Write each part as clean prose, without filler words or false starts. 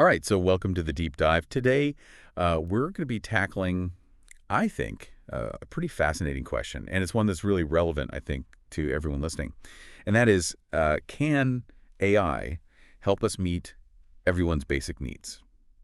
All right, so welcome to the deep dive. Today, we're going to be tackling, I think, a pretty fascinating question, and it's one that's really relevant, I think, to everyone listening. And that is, can AI help us meet everyone's basic needs?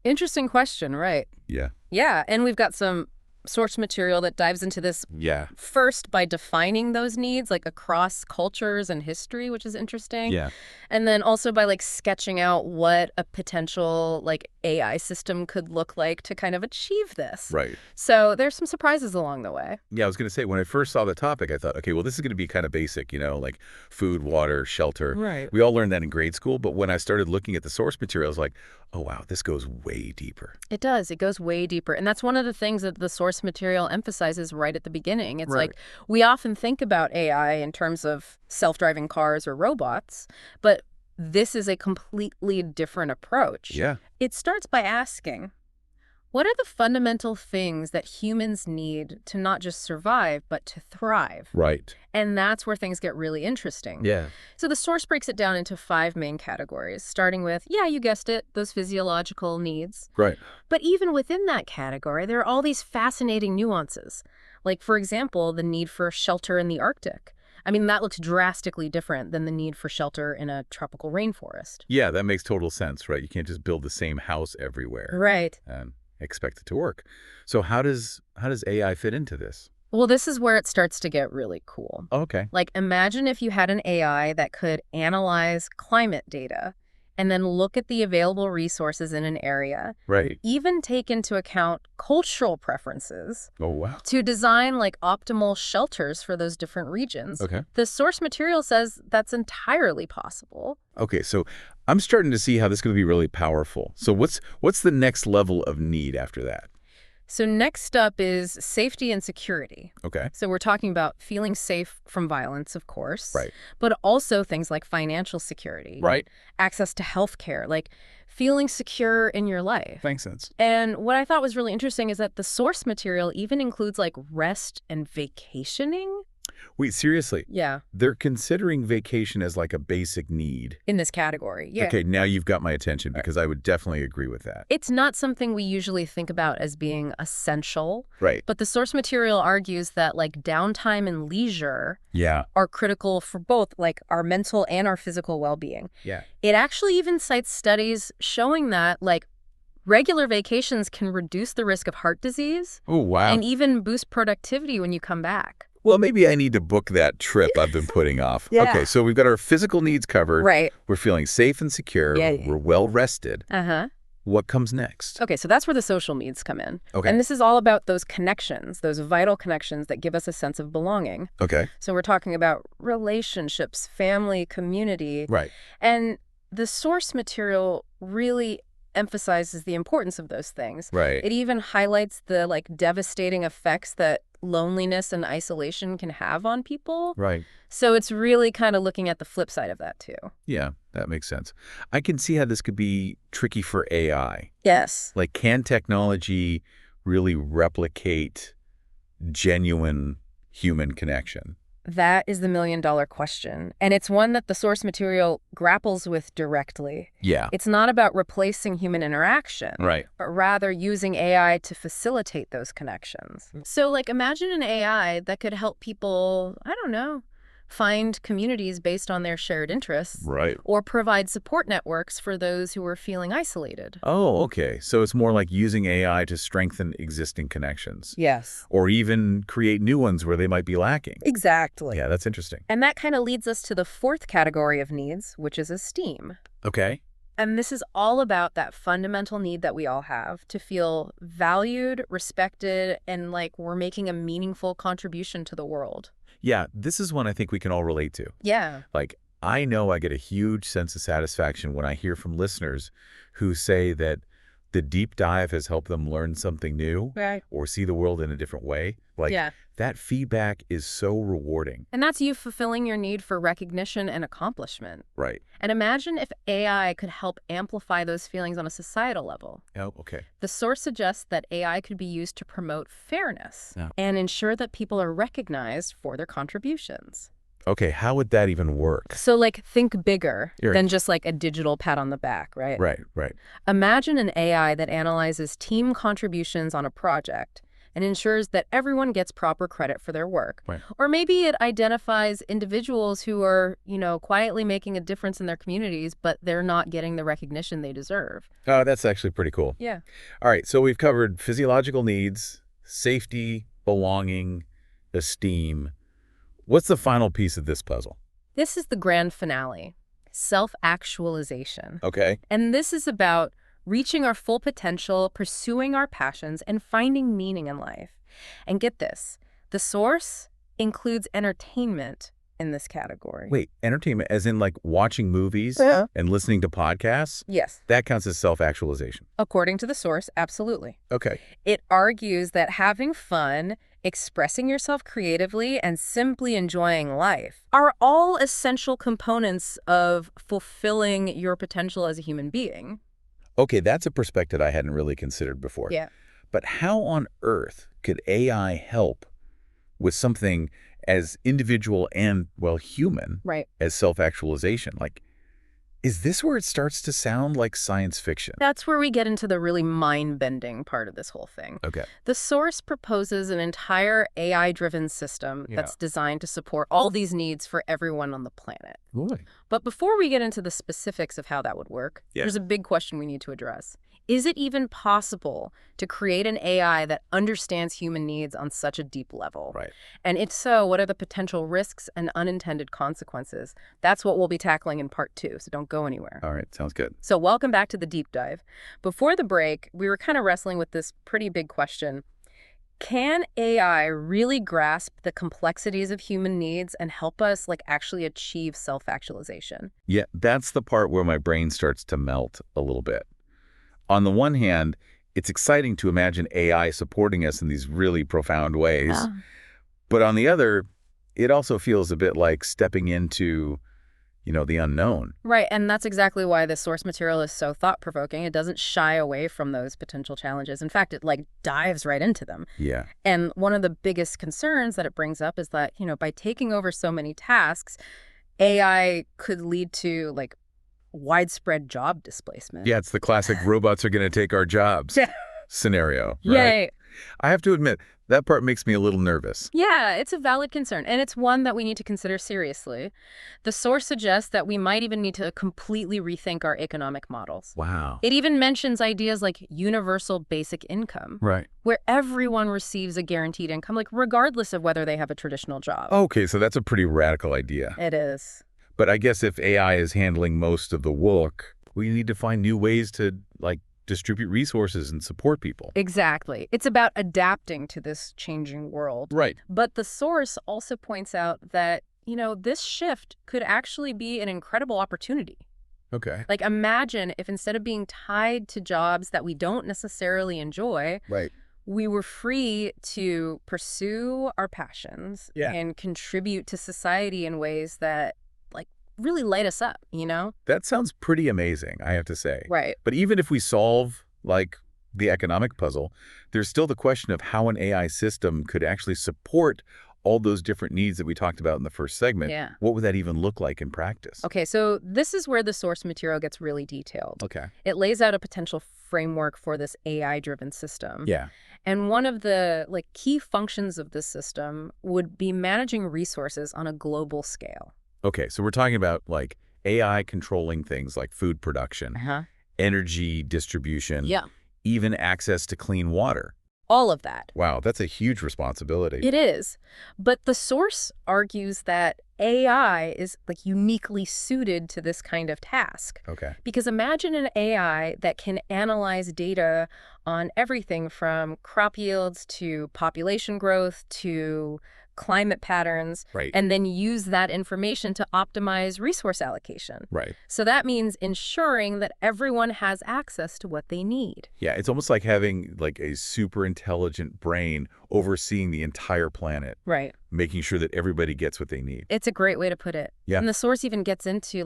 Interesting question, right? Yeah. Yeah, and we've got some source material that dives into this Yeah. first by defining those needs, like across cultures and history, which is interesting. Yeah. And then also by like sketching out what a potential like AI system could look like to kind of achieve this. Right. So there's some surprises along the way. Yeah, I was going to say, when I first saw the topic, I thought, okay, well, this is going to be kind of basic, like food, water, shelter. Right. We all learned that in grade school, but when I started looking at the source material, I was like, oh, wow, this goes way deeper. It does. It goes way deeper. And that's one of the things that the source material emphasizes right at the beginning. It's Right. like we often think about AI in terms of self-driving cars or robots, but this is a completely different approach. Yeah. It starts by asking, what are the fundamental things that humans need to not just survive, but to thrive? Right. And that's where things get really interesting. Yeah. So the source breaks it down into 5 main categories, starting with, yeah, you guessed it, those physiological needs. Right. But even within that category, there are all these fascinating nuances. Like, for example, the need for shelter in the Arctic. I mean, that looks drastically different than the need for shelter in a tropical rainforest. Yeah, that makes total sense, right? You can't just build the same house everywhere Right. and expect it to work. So how does AI fit into this? Well, this is where it starts to get really cool. Okay. Like, imagine if you had an AI that could analyze climate data and then look at the available resources in an area, Right. even take into account cultural preferences Oh, wow. to design like optimal shelters for those different regions. Okay. The source material says that's entirely possible. Okay, so I'm starting to see how this is going to be really powerful. So what's the next level of need after that? So next up is safety and security. Okay. So we're talking about feeling safe from violence, of course. Right. But also things like financial security. Right. Access to healthcare, like feeling secure in your life. Makes sense. And what I thought was really interesting is that the source material even includes like rest and vacationing. Wait, seriously? Yeah. They're considering vacation as like a basic need. In this category. Yeah. Okay, now you've got my attention because I would definitely agree with that. It's not something we usually think about as being essential, Right. but the source material argues that like downtime and leisure Yeah. are critical for both like our mental and our physical well-being. Yeah. It actually even cites studies showing that like regular vacations can reduce the risk of heart disease Oh, wow. and even boost productivity when you come back. Well, maybe I need to book that trip I've been putting off. Yeah. Okay, so we've got our physical needs covered. Right. We're feeling safe and secure. Yeah. We're well rested. Uh-huh. What comes next? Okay, so that's where the social needs come in. Okay. And this is all about those connections, those vital connections that give us a sense of belonging. Okay. So we're talking about relationships, family, community. Right. And the source material really emphasizes the importance of those things. Right. It even highlights the like devastating effects that loneliness and isolation can have on people. Right. So it's really kind of looking at the flip side of that too. Yeah, that makes sense. I can see how this could be tricky for AI. Yes. Like, can technology really replicate genuine human connection? That is the million-dollar question. And it's one that the source material grapples with directly. Yeah. It's not about replacing human interaction, Right. but rather using AI to facilitate those connections. So, like, imagine an AI that could help people, I don't know, find communities based on their shared interests, Right. or provide support networks for those who are feeling isolated. Oh, okay. So it's more like using AI to strengthen existing connections. Yes. Or even create new ones where they might be lacking. Exactly. Yeah, that's interesting. And that kind of leads us to the 4th category of needs, which is esteem. Okay. And this is all about that fundamental need that we all have to feel valued, respected, and like we're making a meaningful contribution to the world. Yeah, this is one I think we can all relate to. Yeah. Like, I know I get a huge sense of satisfaction when I hear from listeners who say that the deep dive has helped them learn something new Right. or see the world in a different way. Like, Yeah. that feedback is so rewarding. And that's you fulfilling your need for recognition and accomplishment. Right. And imagine if AI could help amplify those feelings on a societal level. Oh, okay. The source suggests that AI could be used to promote fairness Yeah. and ensure that people are recognized for their contributions. Okay, how would that even work? So, like, think bigger Here. than just like a digital pat on the back, right? Right. Imagine an AI that analyzes team contributions on a project and ensures that everyone gets proper credit for their work. Right. Or maybe it identifies individuals who are, quietly making a difference in their communities, but they're not getting the recognition they deserve. Oh, that's actually pretty cool. Yeah. All right, so we've covered physiological needs, safety, belonging, esteem. What's the final piece of this puzzle? This is the grand finale, self-actualization. Okay. And this is about reaching our full potential, pursuing our passions, and finding meaning in life. And get this, the source includes entertainment in this category. Wait, entertainment as in like watching movies Yeah. and listening to podcasts? Yes. That counts as self-actualization. According to the source, absolutely. Okay. It argues that having fun, expressing yourself creatively, and simply enjoying life are all essential components of fulfilling your potential as a human being. Okay, that's a perspective I hadn't really considered before. Yeah. But how on earth could AI help with something as individual and, well, human Right. as self-actualization? Like, is this where it starts to sound like science fiction? That's where we get into the really mind-bending part of this whole thing. Okay. The source proposes an entire AI-driven system that's designed to support all these needs for everyone on the planet. Boy. But before we get into the specifics of how that would work, there's a big question we need to address. Is it even possible to create an AI that understands human needs on such a deep level? Right. And if so, what are the potential risks and unintended consequences? That's what we'll be tackling in part 2, so don't go anywhere. All right, sounds good. So welcome back to the deep dive. Before the break, we were kind of wrestling with this pretty big question. Can AI really grasp the complexities of human needs and help us actually achieve self-actualization? Yeah, that's the part where my brain starts to melt a little bit. On the one hand, it's exciting to imagine AI supporting us in these really profound ways. Yeah. But on the other, it also feels a bit like stepping into, the unknown. Right, and that's exactly why the source material is so thought-provoking. It doesn't shy away from those potential challenges. In fact, it dives right into them. Yeah. And one of the biggest concerns that it brings up is that, by taking over so many tasks, AI could lead to widespread job displacement. Yeah, it's the classic robots are going to take our jobs scenario, right? Yay. I have to admit, that part makes me a little nervous. Yeah, it's a valid concern, and it's one that we need to consider seriously. The source suggests that we might even need to completely rethink our economic models. Wow. It even mentions ideas like universal basic income, Right. where everyone receives a guaranteed income, regardless of whether they have a traditional job. Okay, so that's a pretty radical idea. It is. But I guess if AI is handling most of the work, we need to find new ways to, distribute resources and support people. Exactly. It's about adapting to this changing world. Right. But the source also points out that, this shift could actually be an incredible opportunity. Okay. Imagine if instead of being tied to jobs that we don't necessarily enjoy, Right. we were free to pursue our passions and contribute to society in ways that really light us up, That sounds pretty amazing, I have to say. Right. But even if we solve, the economic puzzle, there's still the question of how an AI system could actually support all those different needs that we talked about in the first segment. Yeah. What would that even look like in practice? Okay, so this is where the source material gets really detailed. Okay. It lays out a potential framework for this AI-driven system. Yeah. And one of the key functions of this system would be managing resources on a global scale. Okay, so we're talking about, AI controlling things like food production, energy distribution, even access to clean water. All of that. Wow, that's a huge responsibility. It is. But the source argues that AI is uniquely suited to this kind of task. Okay. Because imagine an AI that can analyze data on everything from crop yields to population growth to climate patterns, Right. and then use that information to optimize resource allocation. Right. So that means ensuring that everyone has access to what they need. Yeah, it's almost like having a super intelligent brain overseeing the entire planet, Right. making sure that everybody gets what they need. It's a great way to put it. Yeah. And the source even gets into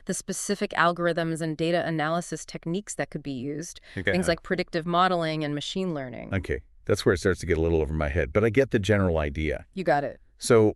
the specific algorithms and data analysis techniques that could be used. Okay. Things like predictive modeling and machine learning. Okay, that's where it starts to get a little over my head, but I get the general idea. You got it. So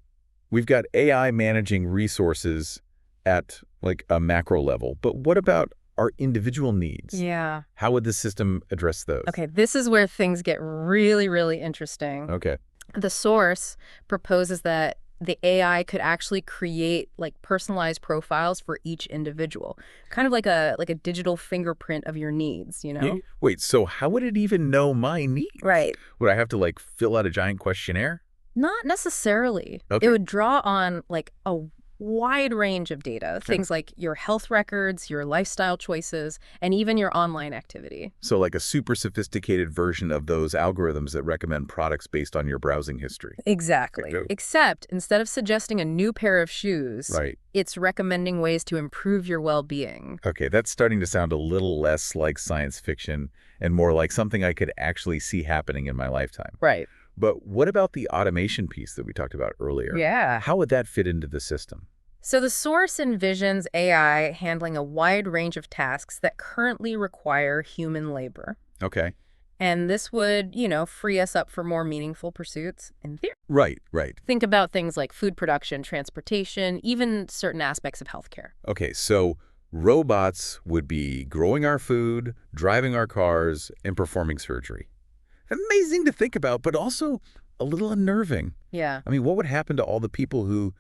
we've got AI managing resources at like a macro level, but what about our individual needs? Yeah. How would the system address those? Okay, this is where things get really, really interesting. Okay. The source proposes that the AI could actually create like personalized profiles for each individual, kind of like a digital fingerprint of your needs, you know? Wait, so how would it even know my needs? Right. Would I have to like fill out a giant questionnaire? Not necessarily. Okay. It would draw on like a wide range of data, things like your health records, your lifestyle choices, and even your online activity. So like a super sophisticated version of those algorithms that recommend products based on your browsing history. Exactly. Okay. Except instead of suggesting a new pair of shoes, Right. it's recommending ways to improve your well-being. Okay, that's starting to sound a little less like science fiction and more like something I could actually see happening in my lifetime. Right. But what about the automation piece that we talked about earlier? Yeah. How would that fit into the system? So the source envisions AI handling a wide range of tasks that currently require human labor. Okay. And this would, free us up for more meaningful pursuits in theory. Right. Think about things like food production, transportation, even certain aspects of healthcare. Okay, so robots would be growing our food, driving our cars, and performing surgery. Amazing to think about, but also a little unnerving. Yeah. I mean, what would happen to all the people who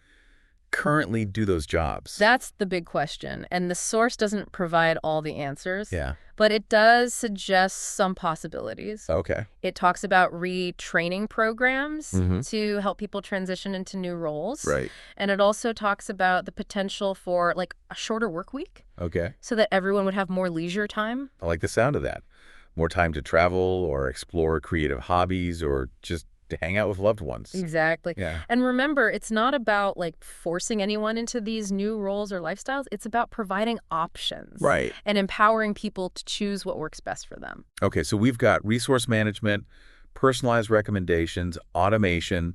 currently do those jobs? That's the big question, and the source doesn't provide all the answers. Yeah. But it does suggest some possibilities. Okay. It talks about retraining programs Mhm. to help people transition into new roles. Right. And it also talks about the potential for like a shorter work week Okay. so that everyone would have more leisure time. I like the sound of that. More time to travel or explore creative hobbies or just to hang out with loved ones. Exactly. Yeah. And remember, it's not about like forcing anyone into these new roles or lifestyles. It's about providing options. Right. And empowering people to choose what works best for them. Okay, so we've got resource management, personalized recommendations, automation,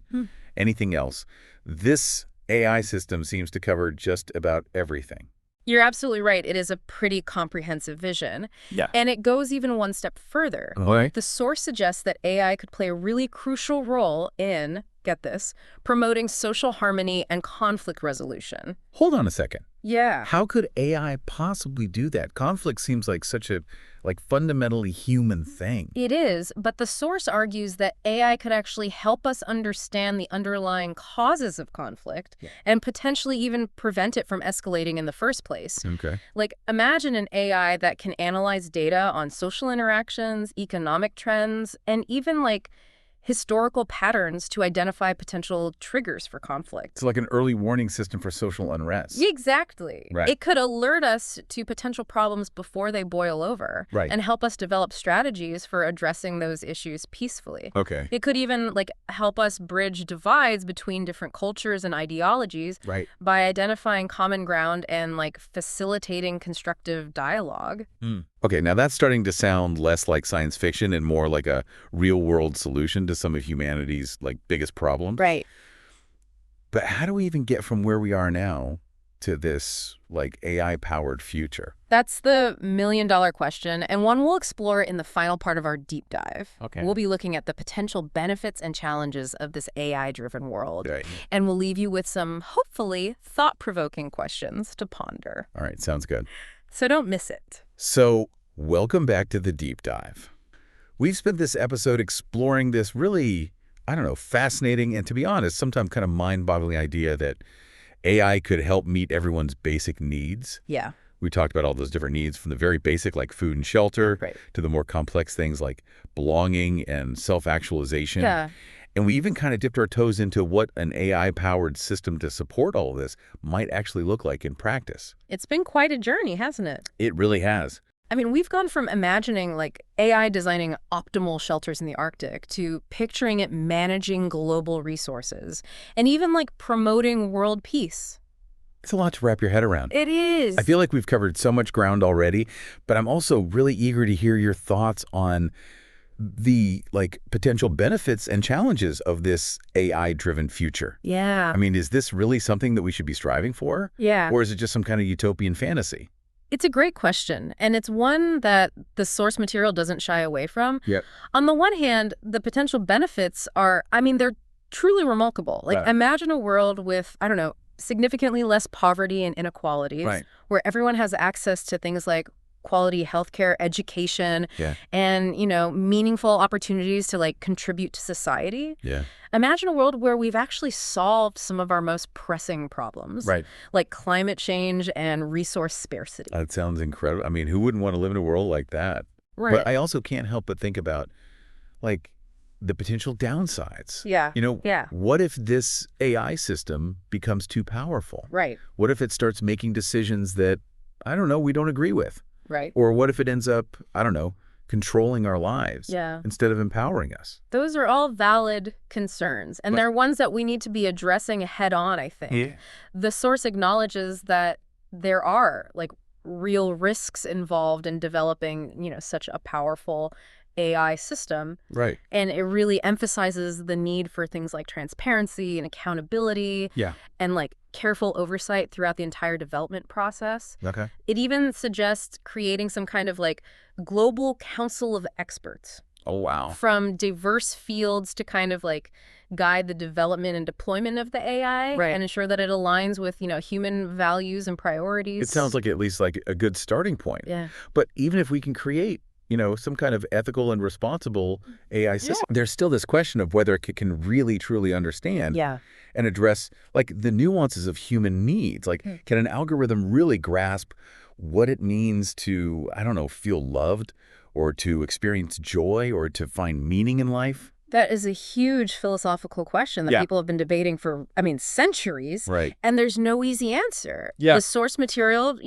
anything else. This AI system seems to cover just about everything. You're absolutely right. It is a pretty comprehensive vision. Yeah. And it goes even one step further. All right. The source suggests that AI could play a really crucial role in, get this, promoting social harmony and conflict resolution. Hold on a second. Yeah. How could AI possibly do that? Conflict seems like such a fundamentally human thing. It is, but the source argues that AI could actually help us understand the underlying causes of conflict and potentially even prevent it from escalating in the first place. Okay. Like, imagine an AI that can analyze data on social interactions, economic trends, and even like historical patterns to identify potential triggers for conflict. It's like an early warning system for social unrest. Exactly. Right. It could alert us to potential problems before they boil over. Right. And help us develop strategies for addressing those issues peacefully. Okay. It could even help us bridge divides between different cultures and ideologies Right. by identifying common ground and facilitating constructive dialogue. Okay, now that's starting to sound less like science fiction and more like a real-world solution to some of humanity's biggest problems. Right. But how do we even get from where we are now to this AI-powered future? That's the million-dollar question, and one we'll explore in the final part of our deep dive. Okay. We'll be looking at the potential benefits and challenges of this AI-driven world. Right. And we'll leave you with some, hopefully, thought-provoking questions to ponder. All right, sounds good. So don't miss it. So, welcome back to the deep dive. We've spent this episode exploring this really, fascinating and, to be honest, sometimes kind of mind-boggling idea that AI could help meet everyone's basic needs. Yeah. We talked about all those different needs from the very basic like food and shelter to the more complex things like belonging and self-actualization. Yeah. And we even kind of dipped our toes into what an AI-powered system to support all of this might actually look like in practice. It's been quite a journey, hasn't it? It really has. I mean, we've gone from imagining AI designing optimal shelters in the Arctic to picturing it managing global resources and even promoting world peace. It's a lot to wrap your head around. It is. I feel like we've covered so much ground already, but I'm also really eager to hear your thoughts on the potential benefits and challenges of this AI-driven future. Yeah. I mean, is this really something that we should be striving for? Yeah. Or is it just some kind of utopian fantasy? It's a great question, and it's one that the source material doesn't shy away from. Yep. On the one hand, the potential benefits are, they're truly remarkable. Like, Right. imagine a world with, I don't know, significantly less poverty and inequalities, Right. where everyone has access to things like quality healthcare, education, Yeah. and, meaningful opportunities to, like, contribute to society. Yeah. Imagine a world where we've actually solved some of our most pressing problems, Right. like climate change and resource scarcity. That sounds incredible. I mean, who wouldn't want to live in a world like that? Right. But I also can't help but think about, like, the potential downsides. Yeah. Yeah. What if this AI system becomes too powerful? Right. What if it starts making decisions that, I don't know, we don't agree with? Right. Or what if it ends up, I don't know, controlling our lives instead of empowering us? Those are all valid concerns, and they're ones that we need to be addressing head on, I think. Yeah. The source acknowledges that there are, like, real risks involved in developing, such a powerful AI system. Right. And it really emphasizes the need for things like transparency and accountability and, like, careful oversight throughout the entire development process. Okay. It even suggests creating some kind of, like, global council of experts Oh, wow. from diverse fields to kind of, like, guide the development and deployment of the AI and ensure that it aligns with, human values and priorities. It sounds like at least like a good starting point. Yeah. But even if we can create, some kind of ethical and responsible AI system, there's still this question of whether it can really, truly understand and address, like, the nuances of human needs. Like, can an algorithm really grasp what it means to, I don't know, feel loved or to experience joy or to find meaning in life? That is a huge philosophical question that people have been debating for, centuries. Right. And there's no easy answer. Yeah. The source material,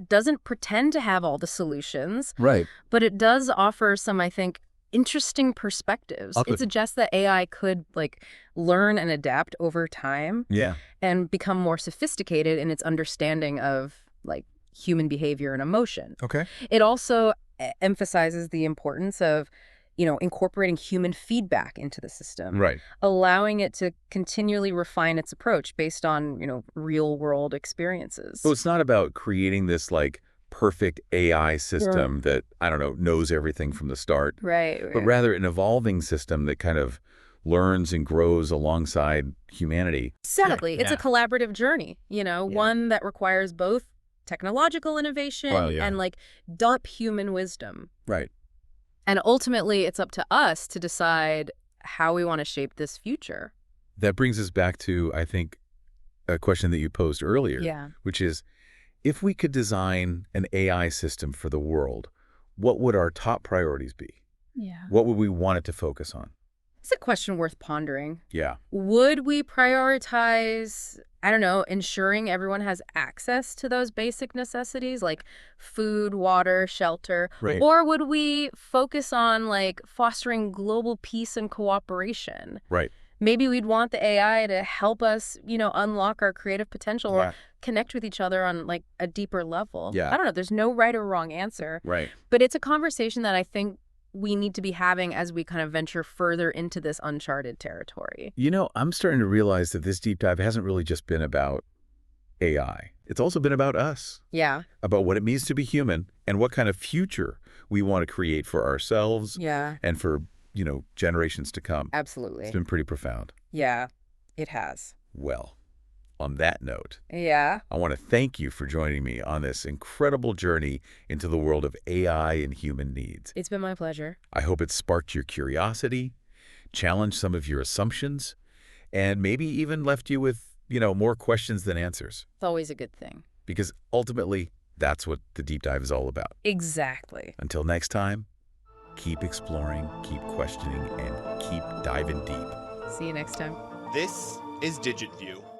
doesn't pretend to have all the solutions. Right. But it does offer some, I think, interesting perspectives. It suggests that AI could, like, learn and adapt over time. Yeah. And become more sophisticated in its understanding of, like, human behavior and emotion. Okay. It also emphasizes the importance of, incorporating human feedback into the system. Right. Allowing it to continually refine its approach based on, real world experiences. So it's not about creating this, like, perfect AI system that, I don't know, knows everything from the start. Right. But rather an evolving system that kind of learns and grows alongside humanity. Exactly. It's a collaborative journey, one that requires both technological innovation and, like, deep human wisdom. Right. And ultimately, it's up to us to decide how we want to shape this future. That brings us back to, I think, a question that you posed earlier, which is, if we could design an AI system for the world, what would our top priorities be? Yeah. What would we want it to focus on? It's a question worth pondering. Yeah. Would we prioritize, I don't know, ensuring everyone has access to those basic necessities like food, water, shelter? Right. Or would we focus on, like, fostering global peace and cooperation? Right. Maybe we'd want the AI to help us, unlock our creative potential or connect with each other on, like, a deeper level. Yeah. I don't know. There's no right or wrong answer. Right. But it's a conversation that I think we need to be having as we kind of venture further into this uncharted territory. I'm starting to realize that this deep dive hasn't really just been about AI. It's also been about us. Yeah. About what it means to be human and what kind of future we want to create for ourselves and for, generations to come. Absolutely. It's been pretty profound. Yeah, it has. Well, on that note, I want to thank you for joining me on this incredible journey into the world of AI and human needs. It's been my pleasure. I hope it sparked your curiosity, challenged some of your assumptions, and maybe even left you with, more questions than answers. It's always a good thing. Because ultimately, that's what the deep dive is all about. Exactly. Until next time, keep exploring, keep questioning, and keep diving deep. See you next time. This is DigitView.